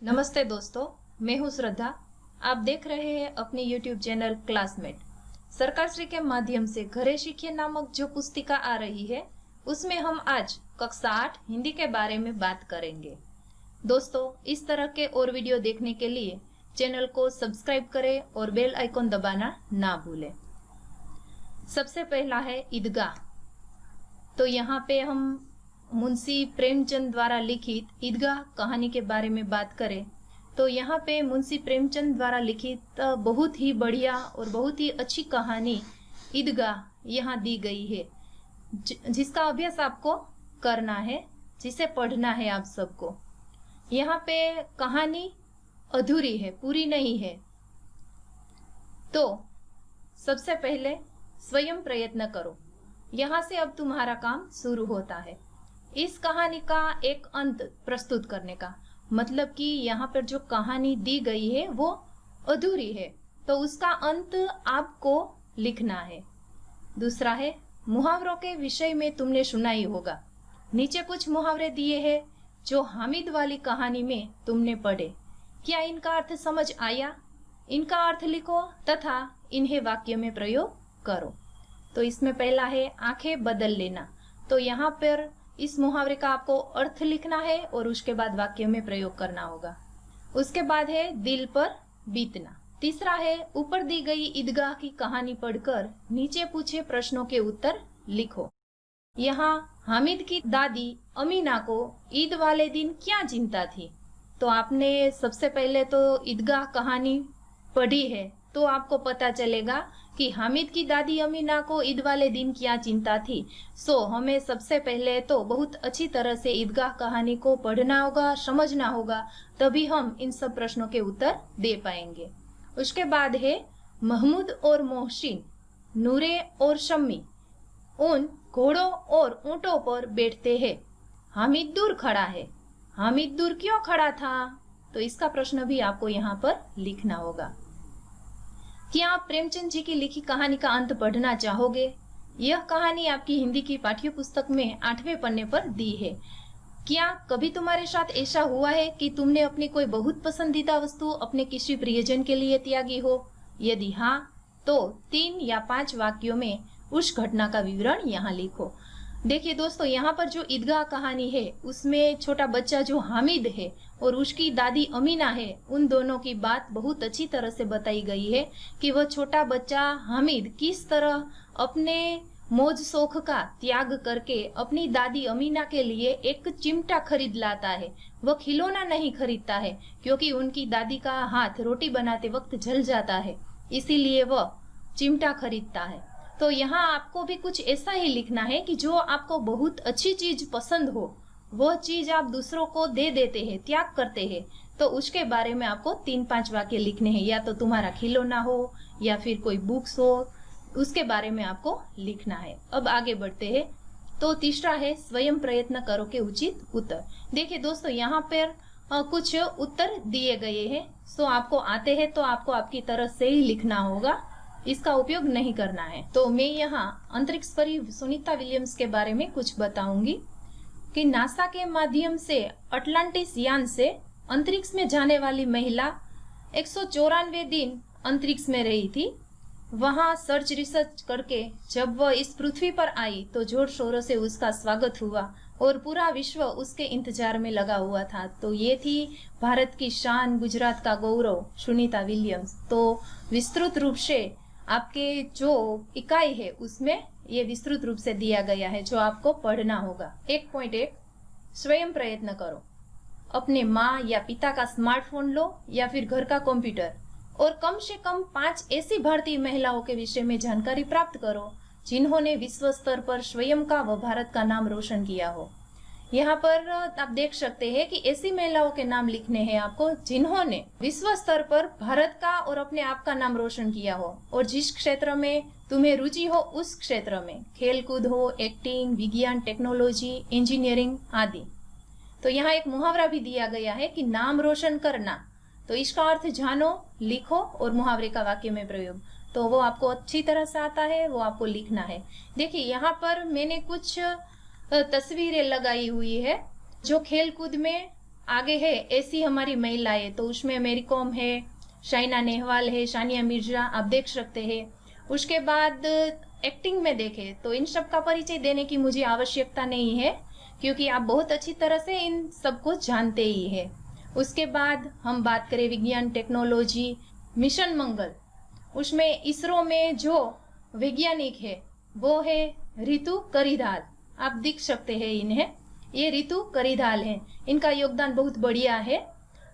नमस्ते दोस्तों, मैं हूं श्रद्धा। आप देख रहे हैं अपनी YouTube चैनल क्लासमेट। सरकार श्री के माध्यम से घरे सीखिए नामक जो पुस्तिका आ रही है, उसमें हम आज कक्षा 8 हिंदी के बारे में बात करेंगे। दोस्तों, इस तरह के और वीडियो देखने के लिए चैनल को सब्सक्राइब करें और बेल आइकॉन दबाना ना भूलें। सबसे पहला है ईदगाह। तो यहाँ पे हम मुंशी प्रेमचंद द्वारा लिखित ईदगाह कहानी के बारे में बात करें तो यहाँ पे मुंशी प्रेमचंद द्वारा लिखित बहुत ही बढ़िया और बहुत ही अच्छी कहानी ईदगाह यहाँ दी गई है, जिसका अभ्यास आपको करना है, जिसे पढ़ना है आप सबको। यहाँ पे कहानी अधूरी है, पूरी नहीं है। तो सबसे पहले स्वयं प्रयत्न करो। यहाँ से अब तुम्हारा काम शुरू होता है इस कहानी का एक अंत प्रस्तुत करने का। मतलब कि यहाँ पर जो कहानी दी गई है वो अधूरी है, तो उसका अंत आपको लिखना है। दूसरा है मुहावरों के विषय में तुमने सुना ही होगा। नीचे कुछ मुहावरे दिए हैं जो हामिद वाली कहानी में तुमने पढ़े। क्या इनका अर्थ समझ आया? इनका अर्थ लिखो तथा इन्हें वाक्य में प्रयोग करो। तो इसमें पहला है आंखें बदल लेना। तो यहाँ पर इस मुहावरे का आपको अर्थ लिखना है और उसके बाद वाक्य में प्रयोग करना होगा। उसके बाद है दिल पर बीतना। तीसरा है ऊपर दी गई ईदगाह की कहानी पढ़कर नीचे पूछे प्रश्नों के उत्तर लिखो। यहाँ हामिद की दादी अमीना को ईद वाले दिन क्या चिंता थी? तो आपने सबसे पहले तो ईदगाह कहानी पढ़ी है, तो आपको पता चलेगा कि हामिद की दादी अमीना को ईद वाले दिन क्या चिंता थी। हमें सबसे पहले तो बहुत अच्छी तरह से ईदगाह कहानी को पढ़ना होगा, समझना होगा, तभी हम इन सब प्रश्नों के उत्तर दे पाएंगे। उसके बाद है महमूद और मोहसिन, नूरे और शम्मी उन घोड़ों और ऊंटों पर बैठते हैं। हामिद दूर खड़ा है। हामिद दूर क्यों खड़ा था? तो इसका प्रश्न भी आपको यहाँ पर लिखना होगा। क्या आप प्रेमचंद जी की लिखी कहानी का अंत पढ़ना चाहोगे? यह कहानी आपकी हिंदी की पाठ्य पुस्तक में 8वें पन्ने पर दी है। क्या कभी तुम्हारे साथ ऐसा हुआ है कि तुमने अपनी कोई बहुत पसंदीदा वस्तु अपने किसी प्रियजन के लिए त्यागी हो? यदि हाँ, तो 3 या 5 वाक्यों में उस घटना का विवरण यहाँ लिखो। देखिए दोस्तों, यहाँ पर जो ईदगाह कहानी है उसमें छोटा बच्चा जो हामिद है और उसकी दादी अमीना है, उन दोनों की बात बहुत अच्छी तरह से बताई गई है कि वह छोटा बच्चा हामिद किस तरह अपने मौज शौक का त्याग करके अपनी दादी अमीना के लिए एक चिमटा खरीद लाता है। वह खिलौना नहीं खरीदता है, क्योंकि उनकी दादी का हाथ रोटी बनाते वक्त जल जाता है, इसीलिए वह चिमटा खरीदता है। तो यहाँ आपको भी कुछ ऐसा ही लिखना है कि जो आपको बहुत अच्छी चीज पसंद हो, वह चीज आप दूसरों को दे देते हैं, त्याग करते हैं, तो उसके बारे में आपको 3-5 वाक्य लिखने हैं। या तो तुम्हारा खिलौना हो या फिर कोई बुक्स हो, उसके बारे में आपको लिखना है। अब आगे बढ़ते हैं। तो तीसरा है स्वयं प्रयत्न करो के उचित उत्तर। देखिए दोस्तों, यहाँ पर कुछ उत्तर दिए गए हैं। आपको आते हैं तो आपको आपकी तरफ से ही लिखना होगा, इसका उपयोग नहीं करना है। तो मैं यहाँ अंतरिक्ष परी सुनीता विलियम्स के बारे में कुछ बताऊंगी कि नासा के माध्यम से अटलांटिस यान से अंतरिक्ष में जाने वाली महिला 194 दिन अंतरिक्ष में रही थी। वहां सर्च रिसर्च करके जब वह इस पृथ्वी पर आई तो जोर शोरों से उसका स्वागत हुआ और पूरा विश्व उसके इंतजार में लगा हुआ था। तो ये थी भारत की शान, गुजरात का गौरव, सुनीता विलियम्स। तो विस्तृत रूप से आपके जो इकाई है उसमें ये विस्तृत रूप से दिया गया है, जो आपको पढ़ना होगा। 1.1 स्वयं प्रयत्न करो। अपने माँ या पिता का स्मार्टफोन लो या फिर घर का कंप्यूटर और कम से कम 5 ऐसी भारतीय महिलाओं के विषय में जानकारी प्राप्त करो जिन्होंने विश्व स्तर पर स्वयं का व भारत का नाम रोशन किया हो। यहाँ पर आप देख सकते हैं कि ऐसी महिलाओं के नाम लिखने हैं आपको जिन्होंने विश्व स्तर पर भारत का और अपने आप का नाम रोशन किया हो, और जिस क्षेत्र में तुम्हें रुचि हो उस क्षेत्र में, खेल कूद हो, एक्टिंग, विज्ञान, टेक्नोलॉजी, इंजीनियरिंग आदि। तो यहाँ एक मुहावरा भी दिया गया है कि नाम रोशन करना। तो इसका अर्थ जानो, लिखो और मुहावरे का वाक्य में प्रयोग। तो वो आपको अच्छी तरह से आता है, वो आपको लिखना है। देखिए यहाँ पर मैंने कुछ तस्वीरें लगाई हुई है जो खेल कूद में आगे है ऐसी हमारी महिलाएं, तो उसमें मेरी कॉम है, साइना नेहवाल है, सानिया मिर्जा, आप देख सकते हैं। उसके बाद एक्टिंग में देखें तो इन सब का परिचय देने की मुझे आवश्यकता नहीं है, क्योंकि आप बहुत अच्छी तरह से इन सबको जानते ही है। उसके बाद हम बात करें विज्ञान टेक्नोलॉजी, मिशन मंगल, उसमें इसरो में जो वैज्ञानिक है वो है रितु करिधाल, आप देख सकते हैं इन्हें, ये रितु करिधाल है, इनका योगदान बहुत बढ़िया है।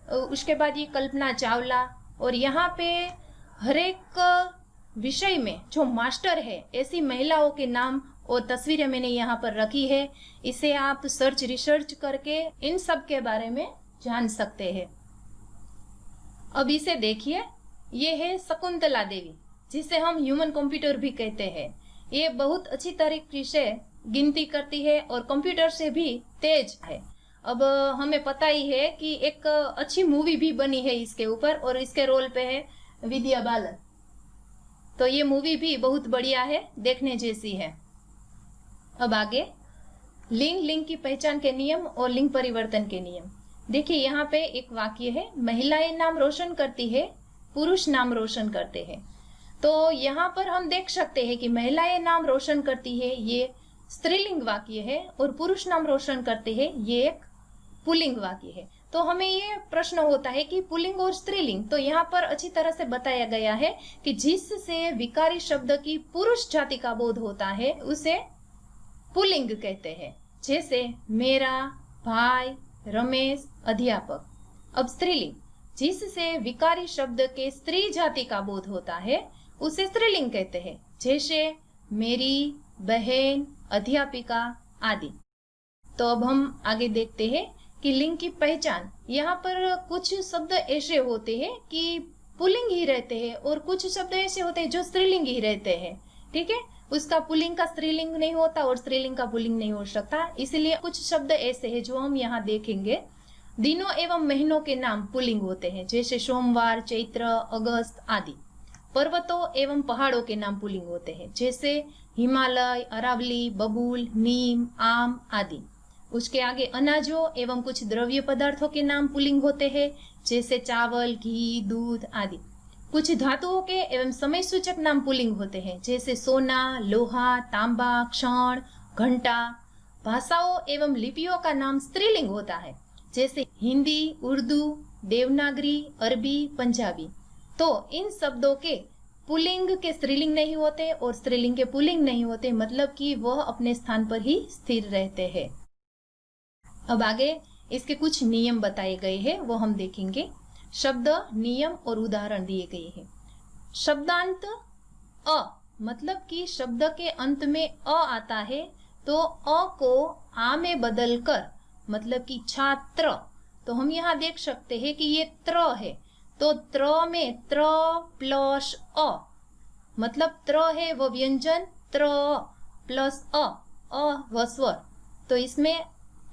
उसके बाद ये कल्पना चावला, और यहाँ पे हर एक विषय में जो मास्टर है ऐसी महिलाओं के नाम और तस्वीरें मैंने यहाँ पर रखी है, इसे आप सर्च रिसर्च करके इन सब के बारे में जान सकते हैं। अब इसे देखिए, ये है शकुंतला देवी, जिसे हम ह्यूमन कंप्यूटर भी कहते हैं। ये बहुत अच्छी तरीके से गिनती करती है और कंप्यूटर से भी तेज है। अब हमें पता ही है कि एक अच्छी मूवी भी बनी है इसके ऊपर, और इसके रोल पे है विद्या बालन, तो ये मूवी भी बहुत बढ़िया है, देखने जैसी है। अब आगे लिंग की पहचान के नियम और लिंग परिवर्तन के नियम। देखिए यहाँ पे एक वाक्य है, महिलाएं नाम रोशन करती है, पुरुष नाम रोशन करते हैं। तो यहाँ पर हम देख सकते हैं कि महिलाएं नाम रोशन करती है, ये स्त्रीलिंग वाक्य है, और पुरुष नाम रोशन करते हैं, ये एक पुल्लिंग वाक्य है। तो हमें ये प्रश्न होता है कि पुल्लिंग और स्त्रीलिंग, तो यहाँ पर अच्छी तरह से बताया गया है कि जिससे विकारी शब्द की पुरुष जाति का बोध होता है उसे पुल्लिंग कहते हैं, जैसे मेरा, भाई, रमेश, अध्यापक। अब स्त्रीलिंग, जिससे विकारी शब्द के स्त्री जाति का बोध होता है उसे स्त्रीलिंग कहते हैं, जैसे मेरी, बहन, अध्यापिका आदि। तो अब हम आगे देखते हैं कि लिंग की पहचान। यहाँ पर कुछ शब्द ऐसे होते हैं कि पुल्लिंग ही रहते हैं, और कुछ शब्द ऐसे होते हैं जो स्त्रीलिंग ही रहते हैं। ठीक है, उसका पुल्लिंग का स्त्रीलिंग नहीं होता और स्त्रीलिंग का पुल्लिंग नहीं हो सकता, इसलिए कुछ शब्द ऐसे हैं जो हम यहाँ देखेंगे। दिनों एवं महीनों के नाम पुल्लिंग होते हैं, जैसे सोमवार, चैत्र, अगस्त आदि। पर्वतों एवं पहाड़ों के नाम पुल्लिंग होते हैं, जैसे हिमालय, अरावली, बबूल, नीम, आम आदि। उसके आगे अनाजों एवं कुछ द्रव्य पदार्थों के नाम पुल्लिंग होते हैं, जैसे चावल, घी, दूध आदि। कुछ धातुओं के एवं समय सूचक नाम पुल्लिंग होते हैं, जैसे सोना, लोहा, तांबा, क्षण, घंटा। भाषाओं एवं लिपियों का नाम स्त्रीलिंग होता है, जैसे हिंदी, उर्दू, देवनागरी, अरबी, पंजाबी। तो इन शब्दों के पुल्लिंग के स्त्रीलिंग नहीं होते और स्त्रीलिंग के पुल्लिंग नहीं होते, मतलब कि वह अपने स्थान पर ही स्थिर रहते हैं। अब आगे इसके कुछ नियम बताए गए हैं, वो हम देखेंगे। शब्द, नियम और उदाहरण दिए गए हैं। शब्दांत अ, मतलब कि शब्द के अंत में अ आता है, तो अ को आ में बदलकर, मतलब कि छात्र, तो हम यहाँ देख सकते हैं कि ये त्र है, तो त्र में त्र प्लस अ, मतलब त्र है वो व्यंजन, त्र प्लस अ व स्वर, तो इसमें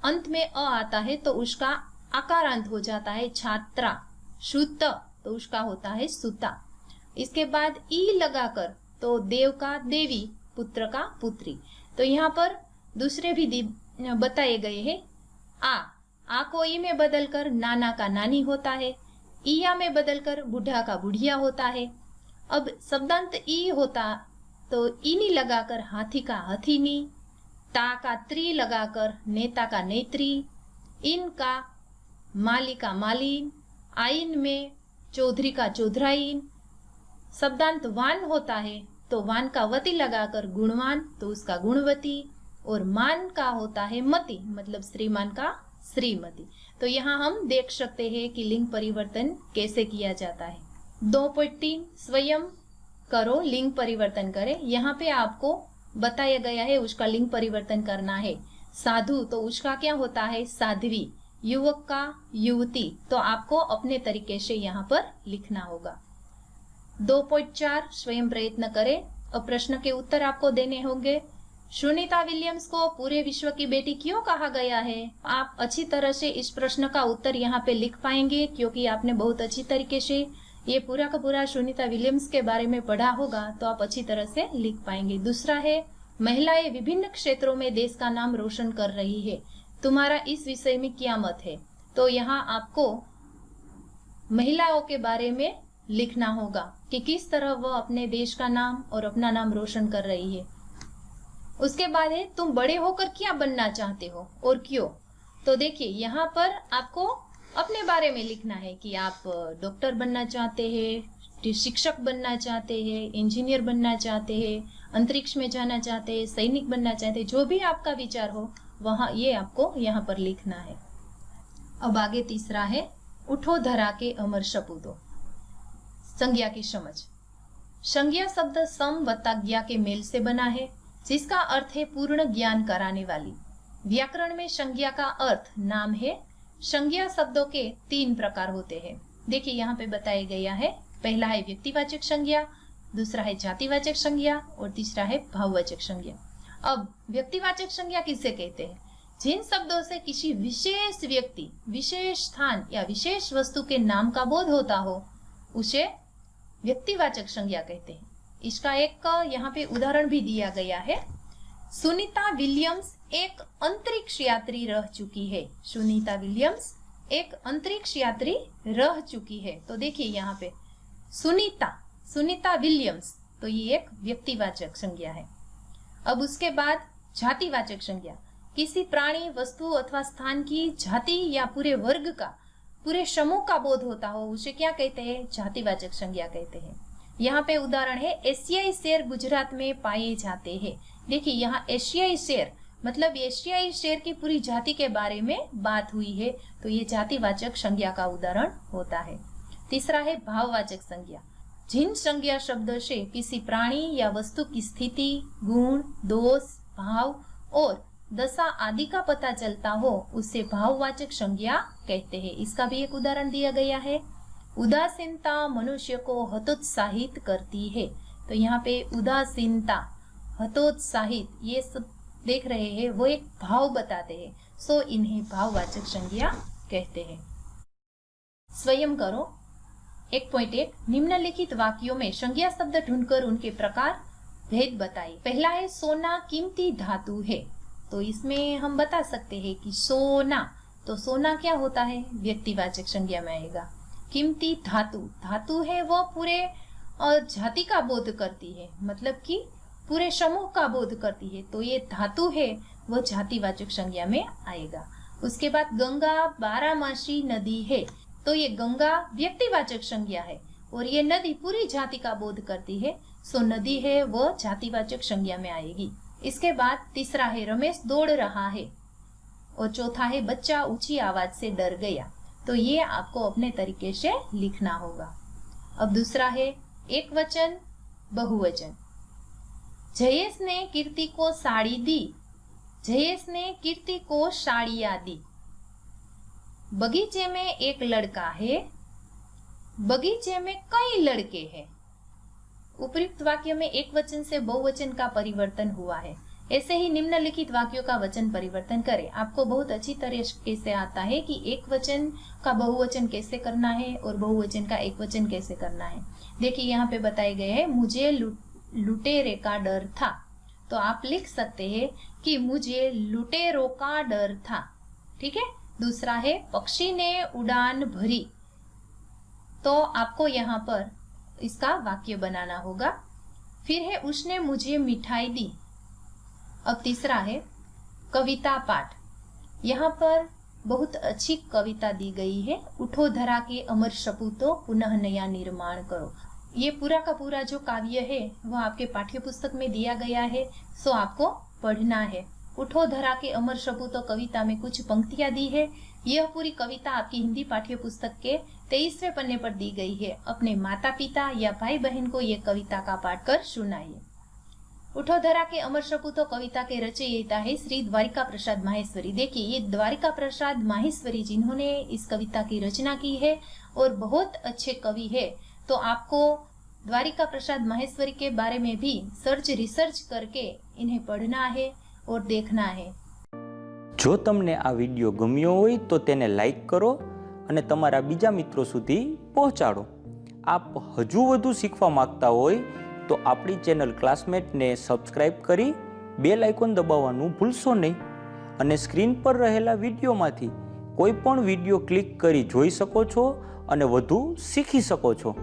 अंत में अ आता है तो उसका आकारांत हो जाता है छात्रा। शुत, तो उसका होता है सुता। इसके बाद ई लगाकर, तो देव का देवी, पुत्र का पुत्री। तो यहाँ पर दूसरे भी बताए गए हैं। आ को ई में बदलकर नाना का नानी होता है, ईया में बदलकर बुढ़ा का बुढ़िया होता है। अब शब्दांत ई होता तो इनी लगाकर हाथी का हथीनी, ता का त्री लगाकर नेता का नेत्री, इन का माली का मालिन, आइन में चौधरी का चौधराइन। शब्दांत वान होता है तो वान का वती लगाकर गुणवान, तो उसका गुणवती, और मान का होता है मति, मतलब श्रीमान का श्रीमती। तो यहाँ हम देख सकते हैं कि लिंग परिवर्तन कैसे किया जाता है। 2.3 स्वयं करो लिंग परिवर्तन करें। यहाँ पे आपको बताया गया है उसका लिंग परिवर्तन करना है। साधु, तो उसका क्या होता है साध्वी, युवक का युवती, तो आपको अपने तरीके से यहाँ पर लिखना होगा। 2.4 स्वयं प्रयत्न करें। अब प्रश्न के उत्तर आपको देने होंगे। सुनीता विलियम्स को पूरे विश्व की बेटी क्यों कहा गया है? आप अच्छी तरह से इस प्रश्न का उत्तर यहाँ पे लिख पाएंगे, क्योंकि आपने बहुत अच्छी तरीके से ये पूरा का पूरा सुनीता विलियम्स के बारे में पढ़ा होगा, तो आप अच्छी तरह से लिख पाएंगे। दूसरा है, महिलाएं विभिन्न क्षेत्रों में देश का नाम रोशन कर रही है, तुम्हारा इस विषय में क्या मत है? तो तो यहाँ आपको महिलाओं के बारे में लिखना होगा कि किस तरह वह अपने देश का नाम और अपना नाम रोशन कर रही है। उसके बाद है तुम बड़े होकर क्या बनना चाहते हो और क्यों। तो देखिए यहाँ पर आपको अपने बारे में लिखना है कि आप डॉक्टर बनना चाहते हैं, शिक्षक बनना चाहते हैं, इंजीनियर बनना चाहते हैं, अंतरिक्ष में जाना चाहते हैं, सैनिक बनना चाहते हैं, जो भी आपका विचार हो वहाँ ये आपको यहाँ पर लिखना है। अब आगे तीसरा है उठो धरा के अमर सपूतो। संज्ञा की समझ। संज्ञा शब्द सम वत्ता ज्ञा के मेल से बना है, जिसका अर्थ है पूर्ण ज्ञान कराने वाली। व्याकरण में संज्ञा का अर्थ नाम है। संज्ञा शब्दों के 3 प्रकार होते हैं। देखिए यहाँ पे बताया गया है। पहला है व्यक्तिवाचक संज्ञा, दूसरा है जातिवाचक संज्ञा और तीसरा है भाववाचक संज्ञा। अब व्यक्तिवाचक संज्ञा किसे कहते हैं? जिन शब्दों से किसी विशेष व्यक्ति, विशेष स्थान या विशेष वस्तु के नाम का बोध होता हो उसे व्यक्तिवाचक संज्ञा कहते हैं। इसका एक यहाँ पे उदाहरण भी दिया गया है। सुनीता विलियम्स एक अंतरिक्ष यात्री रह चुकी है। सुनीता विलियम्स एक अंतरिक्ष यात्री रह चुकी है। तो देखिए यहाँ पे सुनीता विलियम्स, तो ये एक व्यक्तिवाचक संज्ञा है। अब उसके बाद जातिवाचक संज्ञा। किसी प्राणी, वस्तु अथवा स्थान की जाति या पूरे वर्ग का, पूरे समूह का बोध होता हो उसे क्या कहते हैं? जातिवाचक संज्ञा कहते हैं। यहाँ पे उदाहरण है एशियाई शेर गुजरात में पाए जाते हैं। देखिए यहाँ एशियाई शेर मतलब एशियाई शेर की पूरी जाति के बारे में बात हुई है, तो ये जातिवाचक संज्ञा का उदाहरण होता है। तीसरा है भाववाचक संज्ञा। जिन संज्ञा शब्दों से किसी प्राणी या वस्तु की स्थिति, गुण, दोष, भाव और दशा आदि का पता चलता हो उसे भाववाचक संज्ञा कहते हैं। इसका भी एक उदाहरण दिया गया है। उदासीनता मनुष्य को हतोत्साहित करती है। तो यहाँ पे उदासीनता, हतोत्साहित, ये सब देख रहे हैं, वो एक भाव बताते हैं, सो इन्हें भाववाचक संज्ञा कहते हैं। स्वयं करो। 1.1 निम्नलिखित वाक्यों में संज्ञा शब्द ढूंढकर उनके प्रकार भेद बताइए। पहला है सोना कीमती धातु है। तो इसमें हम बता सकते हैं कि सोना, तो सोना क्या होता है? व्यक्तिवाचक संज्ञा में आएगा। कीमती धातु है, वो पूरे जाति का बोध करती है, मतलब कि पूरे समूह का बोध करती है, तो ये धातु है वो जातिवाचक संज्ञा में आएगा। उसके बाद गंगा बारहमासी नदी है, तो ये गंगा व्यक्तिवाचक संज्ञा है और ये नदी पूरी जाति का बोध करती है, सो नदी है वो जातिवाचक संज्ञा में आएगी। इसके बाद तीसरा है रमेश दौड़ रहा है और चौथा है बच्चा ऊंची आवाज से डर गया। तो ये आपको अपने तरीके से लिखना होगा। अब दूसरा है एक वचन बहुवचन। जयेश ने कीर्ति को साड़ी दी। जयेश ने कीर्ति को साड़ियां दी। बगीचे में एक लड़का है। बगीचे में कई लड़के हैं। उपयुक्त वाक्य में एक वचन से बहुवचन का परिवर्तन हुआ है। ऐसे ही निम्नलिखित वाक्यों का वचन परिवर्तन करें। आपको बहुत अच्छी तरीके से आता है कि एक वचन का बहुवचन कैसे करना है और बहुवचन का एक वचन कैसे करना है। देखिए यहाँ पे बताए गए हैं मुझे लुटेरे का डर था। तो आप लिख सकते हैं कि मुझे लुटेरों का डर था। ठीक है। दूसरा है पक्षी ने उड़ान भरी। तो आपको यहाँ पर इसका वाक्य बनाना होगा। फिर है उसने मुझे मिठाई दी। अब तीसरा है कविता पाठ। यहाँ पर बहुत अच्छी कविता दी गई है। उठो धरा के अमर सपूतो पुनः नया निर्माण करो। ये पूरा का पूरा जो काव्य है वह आपके पाठ्य पुस्तक में दिया गया है, सो आपको पढ़ना है। उठो धरा के अमर सपूतो कविता में कुछ पंक्तियां दी है। यह पूरी कविता आपकी हिंदी पाठ्य पुस्तक के 23वें पन्ने पर दी गई है। अपने माता पिता या भाई बहन को यह कविता का पाठ कर सुनाइए। उठो धरा के अमर सपूतो कविता के रचयिता है श्री द्वारिका प्रसाद माहेश्वरी। देखिए ये द्वारिका प्रसाद माहेश्वरी जिन्होंने इस कविता की रचना की है और बहुत अच्छे कवि है। तो आपको द्वारिका प्रसाद माहेश्वरी के बारे में भी रिसर्च करके इन्हें पढ़ना है और देखना है। જો તમને આ વિડિયો ગમ્યો હોય તો તેને લાઈક કરો અને તમારા બીજા મિત્રો સુધી પહોંચાડો। આપ હજુ વધુ શીખવા માંગતા હોય તો આપણી ચેનલ ક્લાસમેટને સબસ્ક્રાઇબ કરી બેલ આઇકોન દબાવવાનું ભૂલશો નહીં અને સ્ક્રીન પર રહેલા વિડીયોમાંથી કોઈ પણ વિડીયો ક્લિક કરી જોઈ શકો છો અને વધુ શીખી શકો છો।